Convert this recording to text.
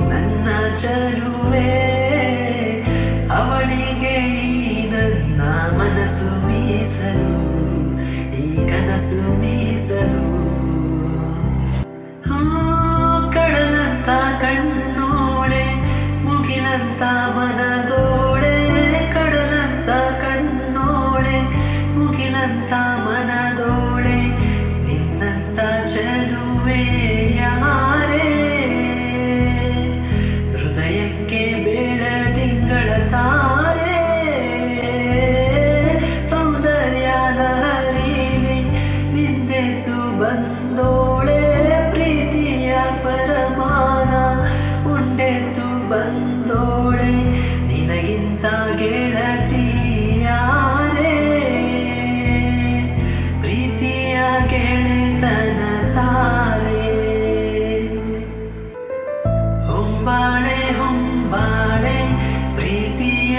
ನನ್ನ ಚಲುವೆ ಅವಳಿಗೆ ಈ ನನ್ನ ಮನಸ್ಸು ಮೀಸಲು ಈ ಕನಸು ಮೀಸಲು ಕಡಲಂತ ಕಣ್ಣೋಳೆ ಮುಗಿಲಂತ ಮನದೋಳೆ ಕಡಲಂತ ಕಣ್ಣೋಳೆ ಮುಗಿಲಂತ ಮನದೋಳೆ ನಿನ್ನಂತ ಚಲುವೆ ಯಾರೇ ಹೃದಯಕ್ಕೆ ಬೆಳದಿಂಗಳ ತಾರೆ ಸೌಂದರ್ಯ ಲಹರೀಲಿ ನಿಂದೆದ್ದು ಬಂದೋಳೆ ಪ್ರೀತಿಯ ಪರಮಾನ ಉಂಡೆದ್ದು ಬಂದೋಳೆ ನಿನಗಿಂತ ಗೆಳತಿ ಯಾರೇ ಪ್ರೀತಿಯ ಗೆಳೆತನ ತಾರೆ ಹೊಂಬಾಳೆ ಹೊಂಬಾಳೆ ಪ್ರೀತಿಯ